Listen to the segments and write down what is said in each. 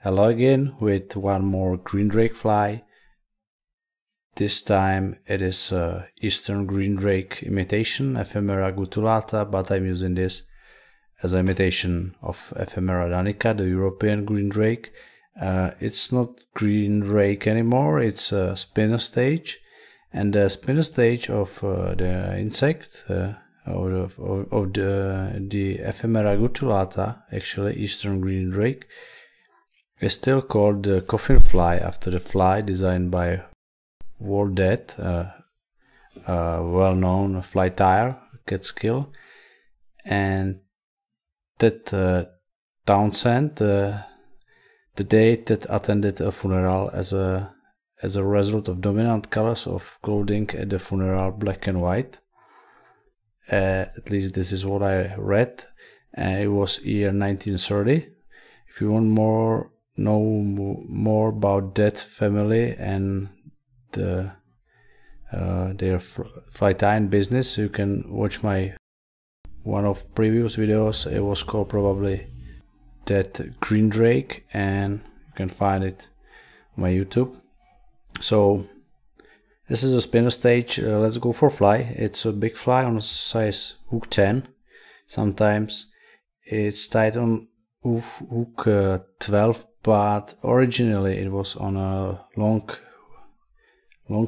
Hello again with one more green drake fly. This time it is Eastern green drake imitation, Ephemera Guttulata, but I'm using this as an imitation of Ephemera Danica, the European green drake. It's not green drake anymore, it's a spinner stage, and the spinner stage of the insect of the Ephemera Guttulata, actually Eastern green drake, is still called the Coffin fly, after the fly designed by Dette, a well-known fly tire, Catskill, and that Townsend, the date that attended a funeral as a result of dominant colors of clothing at the funeral, black and white. At least this is what I read. It was year 1930. If you want know more about that family and their fly tying business, you can watch my one of previous videos. It was called probably That Green Drake, and you can find it on my YouTube. So this is a spinner stage. Let's go for fly. It's a big fly on a size hook 10. Sometimes it's tied on hook 12, but originally it was on a long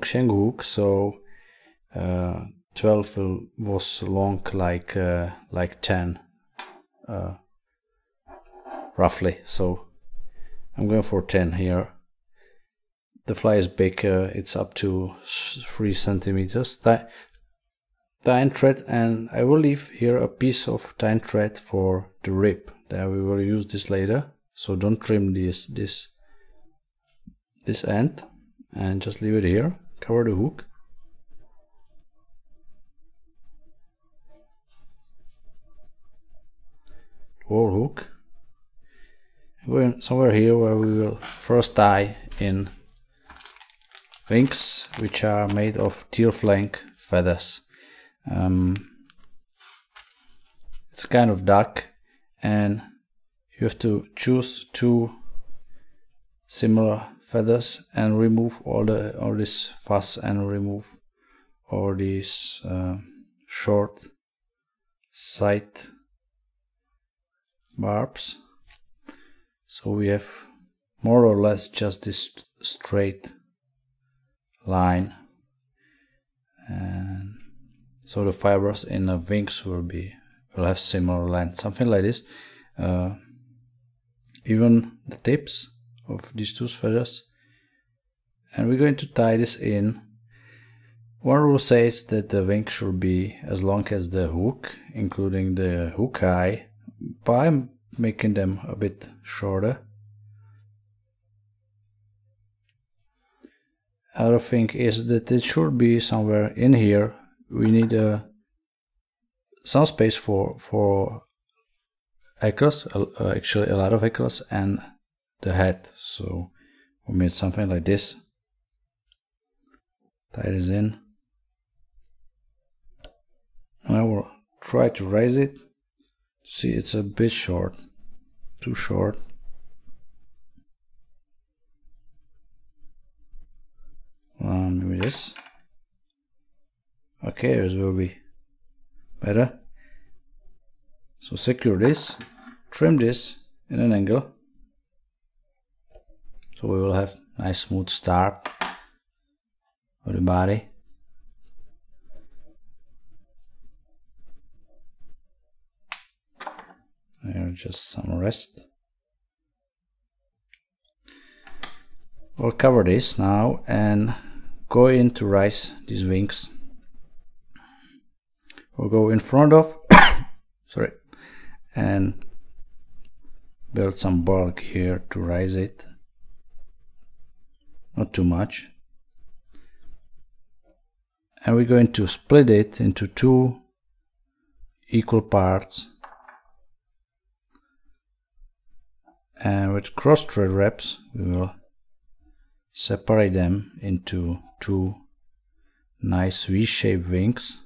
shank hook, so 12 was long like 10 roughly, so I'm going for 10 here. The fly is big, it's up to 3 centimeters. Tying thread, and I will leave here a piece of tying thread for the rib. Then we will use this later, so don't trim this end, and just leave it here. Cover the hook. Whole hook. I'm going somewhere here where we will first tie in wings, which are made of teal flank feathers. It's a kind of duck, and you have to choose 2 similar feathers and remove all this fuss, and remove all these short side barbs. So we have more or less just this straight line, and so the fibers in the wings will have similar length, something like this. Even the tips of these 2 feathers, and we're going to tie this in. One rule says that the wing should be as long as the hook, including the hook eye, but I'm making them a bit shorter. Other thing is that it should be somewhere in here. We need some space for hackles, actually a lot of hackles, and the head. So we made something like this. Tie this in. And I will try to raise it. See, it's a bit short, too short. Maybe this. Okay, this will be better. So secure this, trim this in an angle, so we will have nice smooth start of the body. There, just some rest. We'll cover this now and go in to raise these wings. We'll go in front of sorry, and build some bulk here to raise it, not too much. And we're going to split it into 2 equal parts, and with cross thread wraps we will separate them into 2 nice V-shaped wings.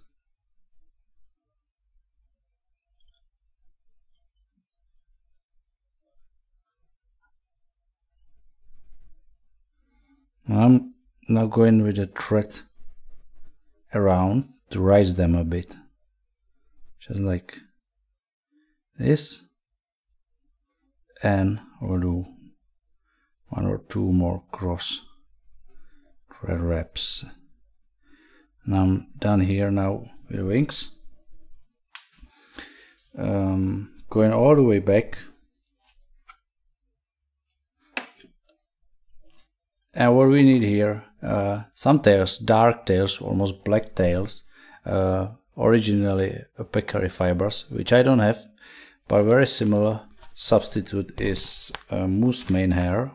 I'm now going with the thread around to raise them a bit, just like this, and we'll do 1 or 2 more cross thread wraps, and I'm done here now with the wings. Going all the way back, and what we need here, some tails, dark tails, almost black tails, originally peccary fibers, which I don't have, but very similar substitute is moose mane hair.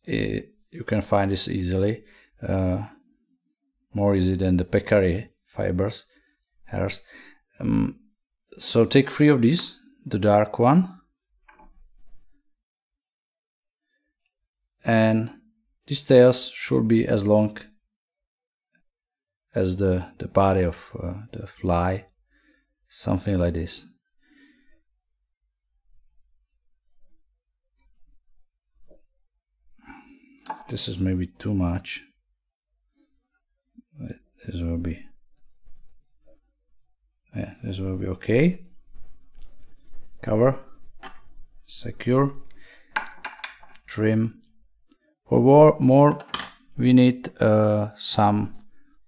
You can find this easily, more easy than the peccary fibers, hairs. So take 3 of these, the dark one, and these tails should be as long as the body of the fly, something like this. This is maybe too much. This will be, yeah, this will be okay. Cover, secure, trim. For more, we need some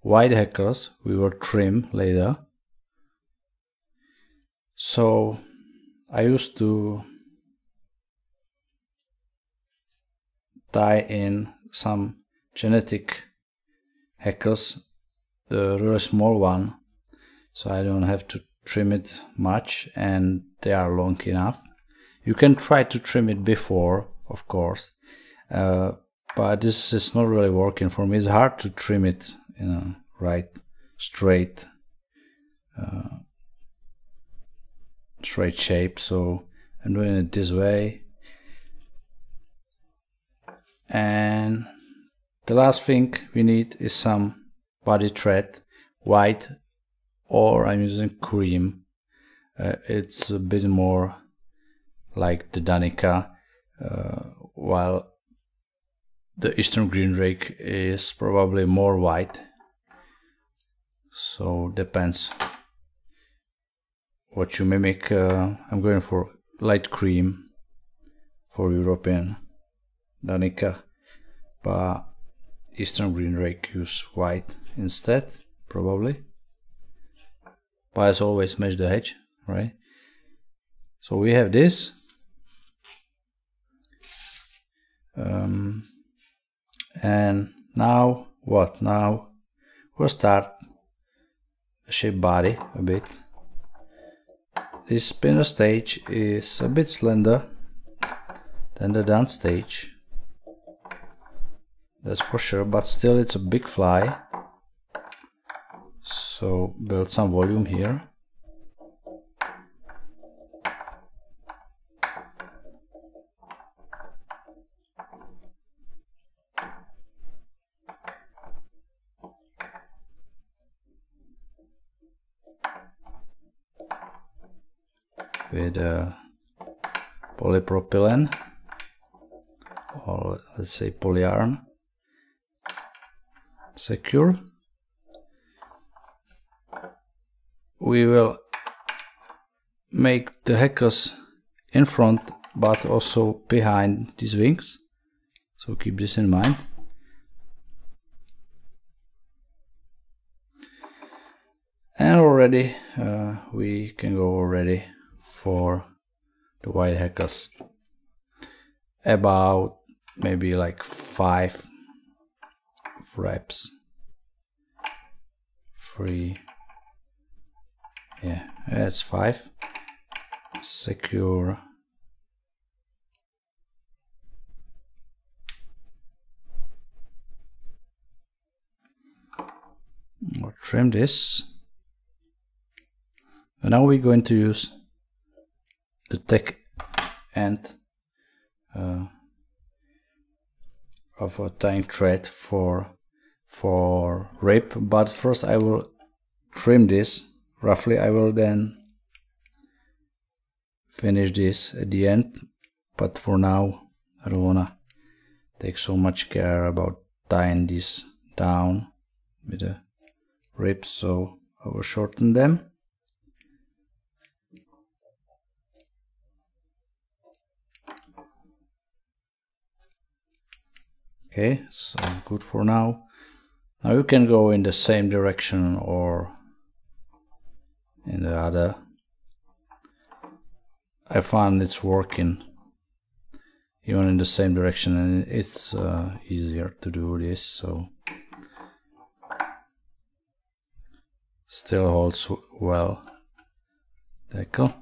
white hackles. We will trim later. So I used to tie in some genetic hackles, the really small one, so I don't have to trim it much and they are long enough. You can try to trim it before, of course, but this is not really working for me. It's hard to trim it in a right straight shape, so I'm doing it this way. And the last thing we need is some body thread, white, or I'm using cream. It's a bit more like the Danica, while the Eastern Green Drake is probably more white. So depends what you mimic. I'm going for light cream for European Danica, but Eastern Green Drake use white instead, probably. But as always, match the hedge, right? So we have this. And now what? Now we'll start the shape body a bit. This spinner stage is a bit slender than the done stage, that's for sure, but still it's a big fly, so build some volume here. With polypropylene, or let's say polyarn. Secure. We will make the hackles in front but also behind these wings, so keep this in mind. And already we can go already for the white hackles, about maybe like 5 wraps, 3, yeah, that's 5. Secure. Or trim this. And now we're going to use the tech end of a tying thread for rib, but first I will trim this roughly. I will then finish this at the end, but for now I don't wanna take so much care about tying this down with the ribs, so I will shorten them. Okay, so good for now. Now you can go in the same direction or in the other. I found it's working even in the same direction, and it's easier to do this, so still holds well. Hackle.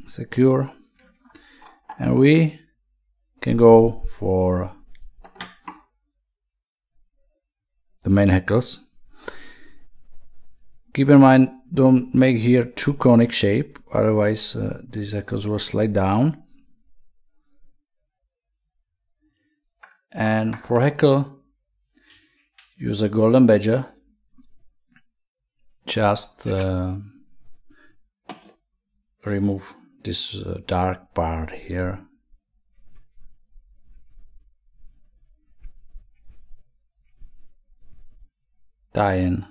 Secure. And we can go for the main hackles. Keep in mind, don't make here too conic shape, otherwise these hackles will slide down. And for hackle, use a golden badger. Just remove this dark part here. Tie in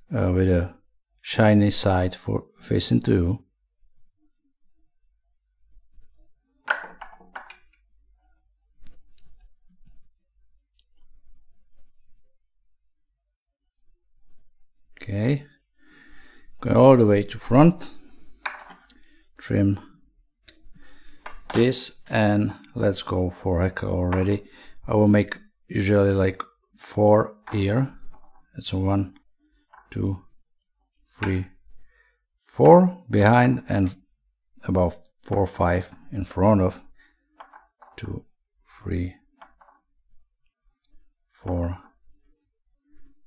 with a shiny side for facing to you. Okay, go all the way to front. Trim this and let's go for hackle already. I will make usually like 4 here. It's a 1, 2, 3, 4 behind and about 4 or 5 in front of. 2, 3, 4,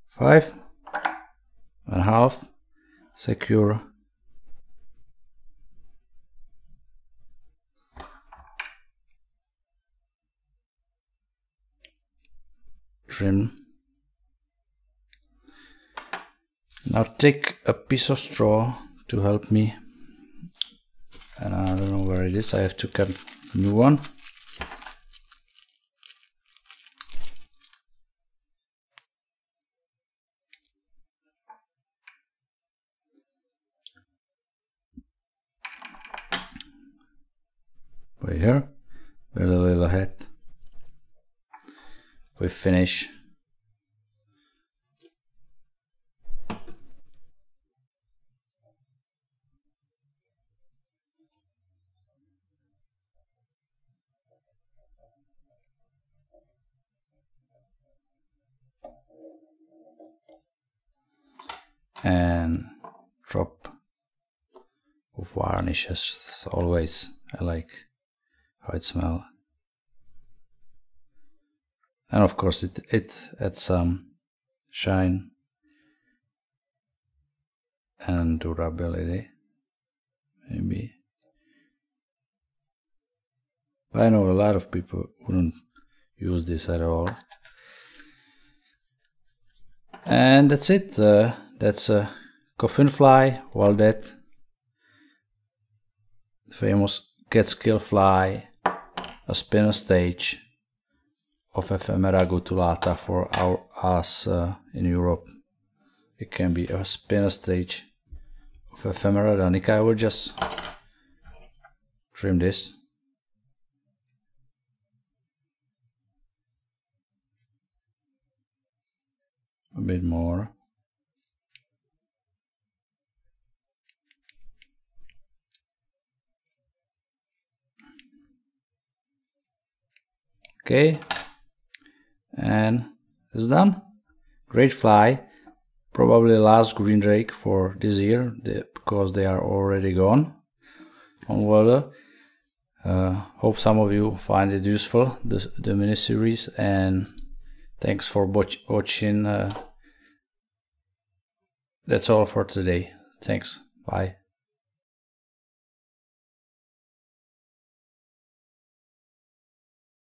5 and half. Secure. Trim. Now take a piece of straw to help me, and I don't know where it is. I have to cut a new one. Right here, with a little head. We finish. And drop of varnish as always. I like how it smells. And of course it adds some shine and durability, maybe. But I know a lot of people wouldn't use this at all. And that's it. That's a coffin fly, Vulgata, famous catskill fly, a spinner stage of Ephemera Guttulata for us in Europe. It can be a spinner stage of Ephemera Danica. I will just trim this. A bit more. Okay, and it's done. Great fly. Probably last green drake for this year because they are already gone on water. Hope some of you find it useful, the mini series, and thanks for watching. That's all for today. Thanks. Bye.